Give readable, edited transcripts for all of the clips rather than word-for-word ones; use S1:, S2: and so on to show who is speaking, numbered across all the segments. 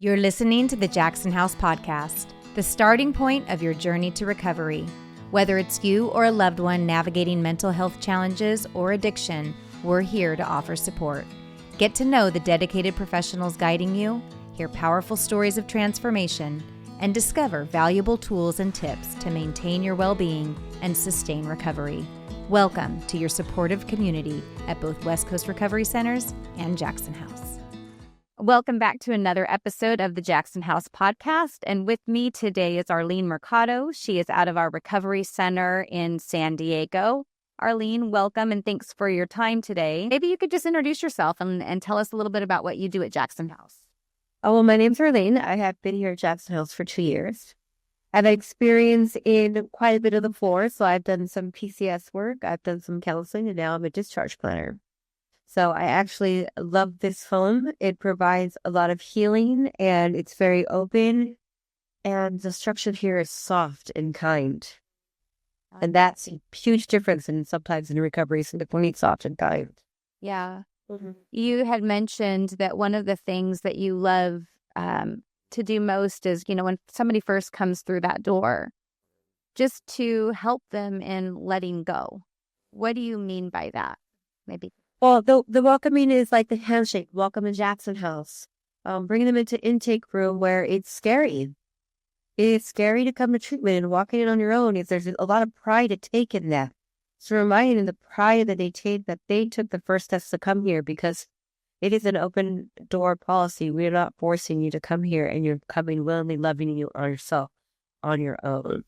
S1: You're listening to the Jackson House Podcast, the starting point of your journey to recovery. Whether it's you or a loved one navigating mental health challenges or addiction, we're here to offer support. Get to know the dedicated professionals guiding you, hear powerful stories of transformation, and discover valuable tools and tips to maintain your well-being and sustain recovery. Welcome to your supportive community at both West Coast Recovery Centers and Jackson House. Welcome back to another episode of the Jackson House Podcast. And with me today is Arlene Mercado. She is out of our recovery center in San Diego. Arlene, welcome and thanks for your time today. Maybe you could just introduce yourself and tell us a little bit about what you do at Jackson House.
S2: Oh, well, my name's Arlene. I have been here at Jackson House for 2 years. I've experience in quite a bit of the floor. So I've done some PCS work, I've done some counseling, and now I'm a discharge planner. So I actually love this home. It provides a lot of healing and it's very open. And the structure here is soft and kind. And that's a huge difference sometimes in recovery, so between soft and kind.
S1: Yeah. Mm-hmm. You had mentioned that one of the things that you love to do most is, when somebody first comes through that door, just to help them in letting go. What do you mean by that? Maybe.
S2: Well, the welcoming is like the handshake. Welcome to Jackson House. Bringing them into intake room where it's scary. It's scary to come to treatment and walking in on your own. There's a lot of pride to take in that. So reminding them the pride that they took the first steps to come here, because it is an open door policy. We're not forcing you to come here, and you're coming willingly, loving you on yourself on your own.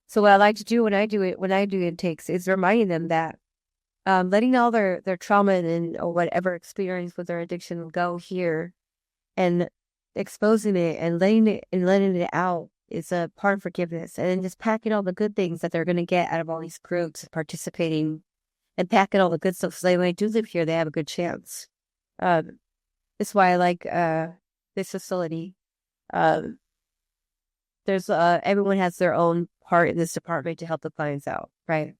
S2: So what I like to do when I do intakes is reminding them that letting all their trauma and or whatever experience with their addiction go here, and exposing it and letting it out is a part of forgiveness, and then just packing all the good things that they're going to get out of all these groups participating, and packing all the good stuff so that when they do live here, they have a good chance. That's why I like this facility. There's everyone has their own part in this department to help the clients out, right?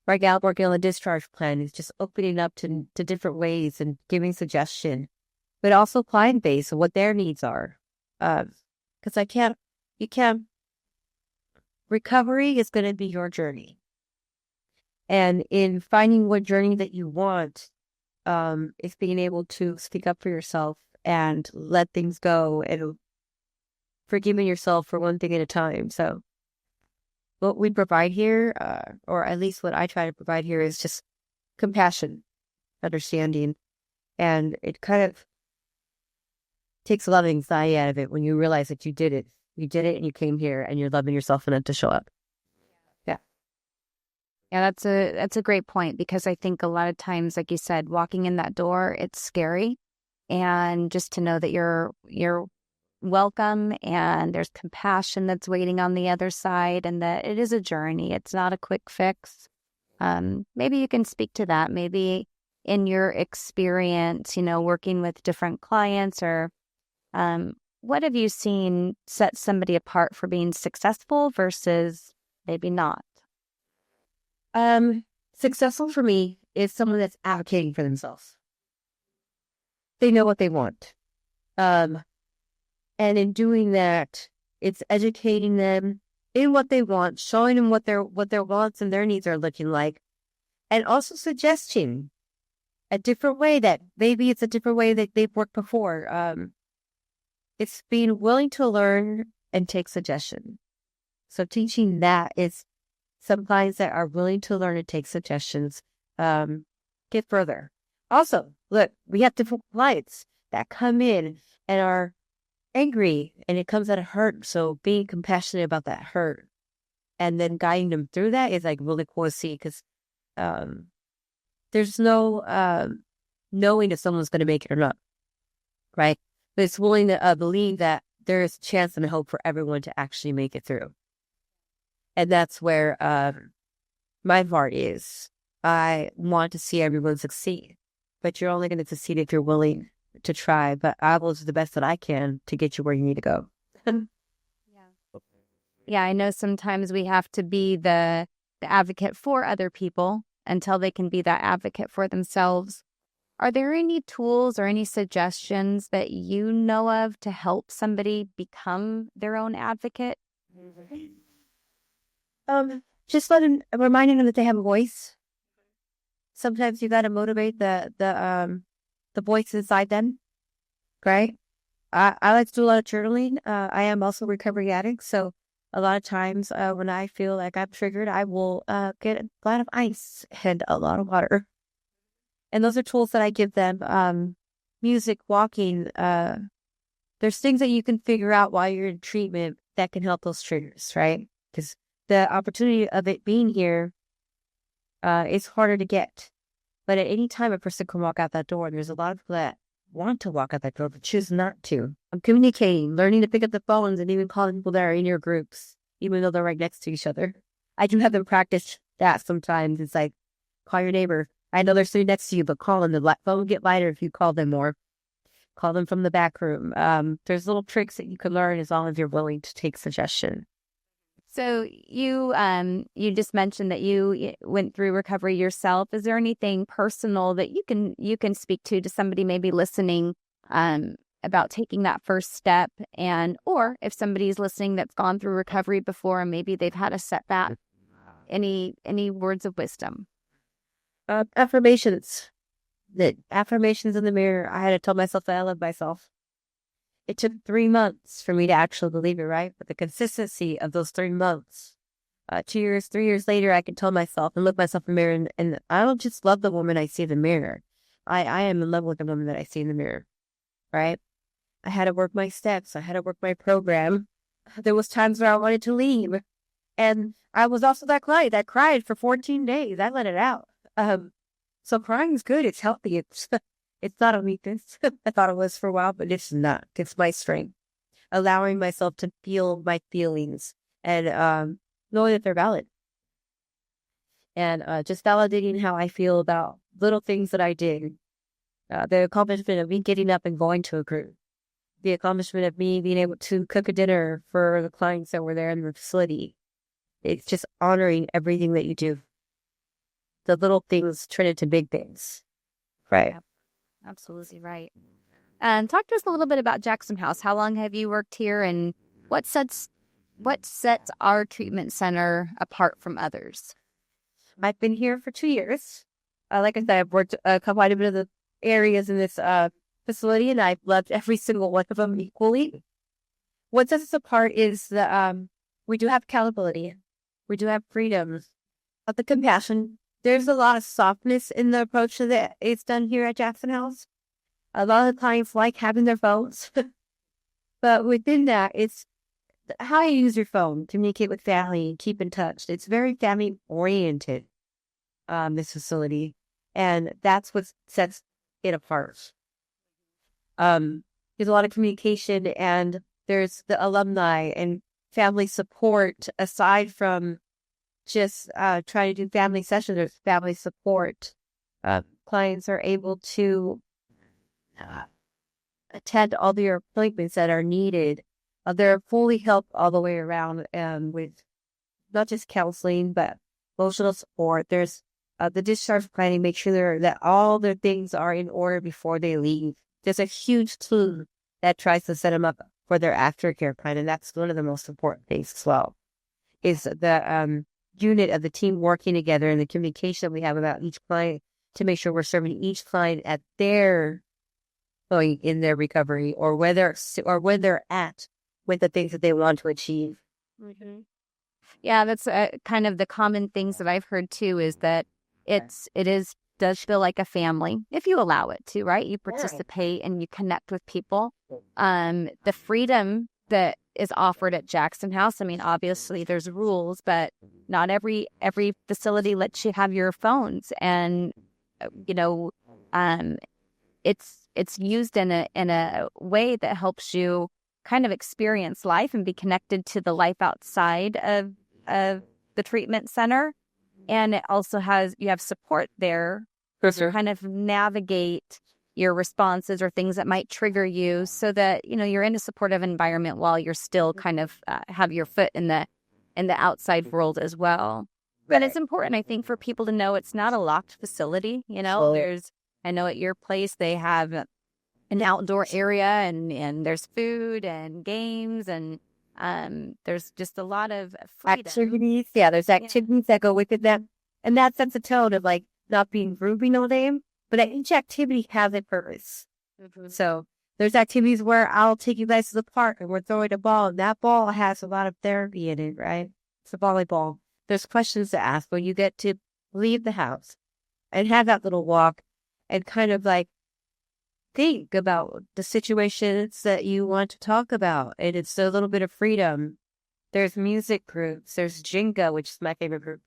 S2: Right now, working on the discharge plan is just opening up to different ways and giving suggestion, but also client-based and what their needs are. Because recovery is going to be your journey. And in finding what journey that you want, is being able to speak up for yourself and let things go and forgiving yourself for one thing at a time. So what we provide here, or at least what I try to provide here, is just compassion, understanding. And it kind of takes a lot of anxiety out of it when you realize that you did it. You did it and you came here and you're loving yourself enough to show up. Yeah.
S1: Yeah, that's a great point, because I think a lot of times, like you said, walking in that door, it's scary. And just to know that you're welcome and there's compassion that's waiting on the other side, and that it is a journey. It's not a quick fix. Maybe you can speak to that. Maybe in your experience, working with different clients, or what have you seen set somebody apart for being successful versus maybe not?
S2: Successful for me is someone that's advocating for themselves. They know what they want. And in doing that, it's educating them in what they want, showing them what their wants and their needs are looking like, and also suggesting a different way that maybe it's a different way that they've worked before. It's being willing to learn and take suggestion. So teaching that is some clients that are willing to learn and take suggestions, get further. Also, look, we have different clients that come in and are angry, and it comes out of hurt. So being compassionate about that hurt and then guiding them through that is like really cool to see, because there's no knowing if someone's going to make it or not, right? But it's willing to believe that there is a chance and a hope for everyone to actually make it through. And that's where my part is. I want to see everyone succeed, but you're only going to succeed if you're willing to try. But I will do the best that I can to get you where you need to go.
S1: Yeah, I know sometimes we have to be the advocate for other people until they can be that advocate for themselves. Are there any tools or any suggestions that you know of to help somebody become their own advocate?
S2: Just reminding them that they have a voice. Sometimes you got to motivate the voice inside them, right? I like to do a lot of journaling. I am also a recovering addict, so a lot of times when I feel like I'm triggered, I will get a lot of ice and a lot of water. And those are tools that I give them. Music, walking. There's things that you can figure out while you're in treatment that can help those triggers, right? Because the opportunity of it being here is harder to get. But at any time, a person can walk out that door. There's a lot of people that want to walk out that door, but choose not to. I'm communicating, learning to pick up the phones, and even calling people that are in your groups, even though they're right next to each other. I do have them practice that sometimes. It's like, call your neighbor. I know they're sitting next to you, but call them. The phone will get lighter if you call them more. Call them from the back room. There's little tricks that you can learn as long as you're willing to take suggestion.
S1: So you just mentioned that you went through recovery yourself. Is there anything personal that you can speak to somebody maybe listening about taking that first step, or if somebody's listening that's gone through recovery before and maybe they've had a setback, any words of wisdom?
S2: Affirmations. The affirmations in the mirror. I had to tell myself that I love myself. It took 3 months for me to actually believe it, right? But the consistency of those 3 months, 2 years, 3 years later, I can tell myself and look myself in the mirror, and I don't just love the woman I see in the mirror. I am in love with the woman that I see in the mirror, right? I had to work my steps. I had to work my program. There was times where I wanted to leave. And I was also that client that cried for 14 days. I let it out. So crying is good. It's healthy. It's not a weakness. I thought it was for a while, but it's not. It's my strength. Allowing myself to feel my feelings and knowing that they're valid. And just validating how I feel about little things that I did. The accomplishment of me getting up and going to a group. The accomplishment of me being able to cook a dinner for the clients that were there in the facility. It's just honoring everything that you do. The little things turn into big things. Right.
S1: Yep. Absolutely right. And talk to us a little bit about Jackson House. How long have you worked here, and what sets our treatment center apart from others?
S2: I've been here for 2 years. Like I said, I've worked quite a bit of the areas in this facility, and I've loved every single one of them equally. What sets us apart is that we do have accountability. We do have freedom. The compassion. There's a lot of softness in the approach that it's done here at Jackson House. A lot of the clients like having their phones. But within that, it's how you use your phone, communicate with family, keep in touch. It's very family-oriented, this facility. And that's what sets it apart. There's a lot of communication, and there's the alumni and family support aside from just trying to do family sessions. There's family support. Clients are able to attend all their appointments that are needed. They're fully helped all the way around with not just counseling, but emotional support. There's the discharge planning, make sure that all their things are in order before they leave. There's a huge team that tries to set them up for their aftercare plan, and that's one of the most important things as well, is the unit of the team working together and the communication we have about each client to make sure we're serving each client at their point in their recovery, or where they're at with the things that they want to achieve.
S1: Mm-hmm. Yeah, that's kind of the common things that I've heard too, is that it does feel like a family if you allow it to, right? You participate and you connect with people. The freedom that is offered at Jackson House. I mean, obviously there's rules, but not every facility lets you have your phones, and it's used in a way that helps you kind of experience life and be connected to the life outside of the treatment center. And it also you have support there to kind of navigate your responses or things that might trigger you, so that, you're in a supportive environment while you're still kind of have your foot in the outside world as well. But it's important, I think, for people to know it's not a locked facility. I know at your place they have an outdoor area and there's food and games and there's just a lot of freedom.
S2: Activities. Yeah, there's activities that go with it. And that sets a tone of like not being grooving all day, but each activity has a purpose. So there's activities where I'll take you guys to the park and we're throwing a ball, and that ball has a lot of therapy in it, right? It's a volleyball. There's questions to ask when you get to leave the house and have that little walk and kind of like think about the situations that you want to talk about. And it's a little bit of freedom. There's music groups. There's Jenga, which is my favorite group.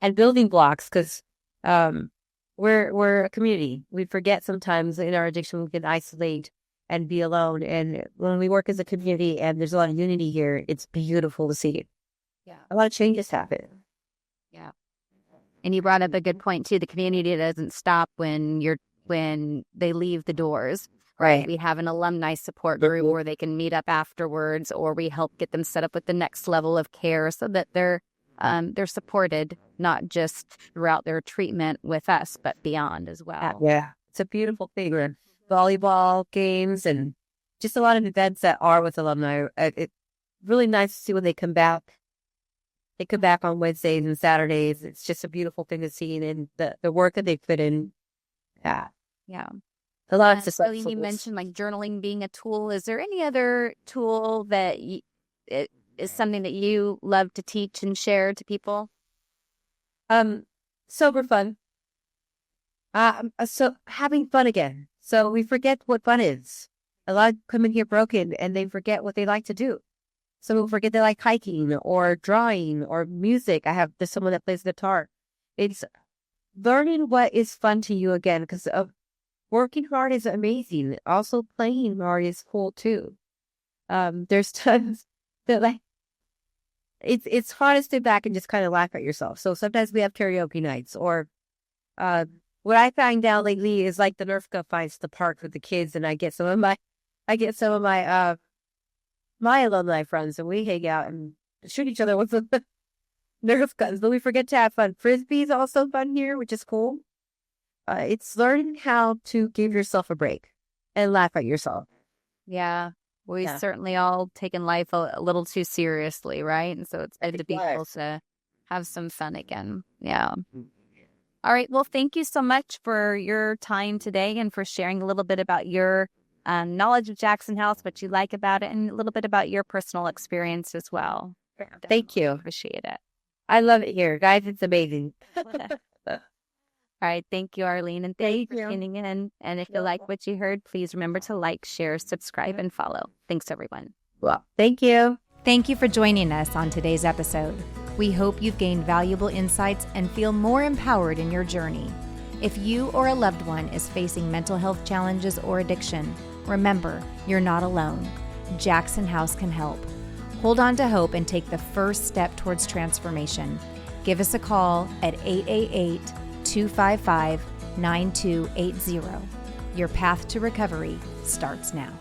S2: And building blocks, because we're a community. We forget sometimes in our addiction we can isolate and be alone. And when we work as a community and there's a lot of unity here, it's beautiful to see.
S1: Yeah,
S2: a lot of changes happen.
S1: Yeah, and you brought up a good point too. The community doesn't stop when they leave the doors.
S2: Right.
S1: We have an alumni support group where they can meet up afterwards, or we help get them set up with the next level of care so that they're supported, not just throughout their treatment with us, but beyond as well.
S2: Yeah, it's a beautiful thing. Volleyball games and just a lot of events that are with alumni. It's really nice to see when they come back. They come back on Wednesdays and Saturdays. It's just a beautiful thing to see, and the work that they put in. Yeah. A lot of
S1: so you mentioned like journaling being a tool. Is there any other tool that is something that you love to teach and share to people?
S2: Sober fun. So having fun again. So we forget what fun is. A lot come in here broken and they forget what they like to do. Some people forget they like hiking or drawing or music. There's someone that plays guitar. It's learning what is fun to you again, because working hard is amazing. Also playing hard is cool too. There's tons that like, it's hard to sit back and just kind of laugh at yourself. So sometimes we have karaoke nights, or what I find out lately is like the Nerf gun finds the park with the kids, and I get some of my my alumni friends, and we hang out and shoot each other with the Nerf guns. But we forget to have fun. Frisbee is also fun here, which is cool. It's learning how to give yourself a break and laugh at yourself.
S1: Yeah. We've certainly all taken life a little too seriously, right? And so it's good to be able to have some fun again. Yeah. All right. Well, thank you so much for your time today and for sharing a little bit about your knowledge of Jackson House, what you like about it, and a little bit about your personal experience as well.
S2: Thank you.
S1: Appreciate it.
S2: I love it here. Guys, it's amazing.
S1: All right. Thank you, Arlene. And thank you for tuning in. And if you like what you heard, please remember to like, share, subscribe, and follow. Thanks, everyone.
S2: Well, thank you.
S1: Thank you for joining us on today's episode. We hope you've gained valuable insights and feel more empowered in your journey. If you or a loved one is facing mental health challenges or addiction, remember, you're not alone. Jackson House can help. Hold on to hope and take the first step towards transformation. Give us a call at 888-255-9280. Your path to recovery starts now.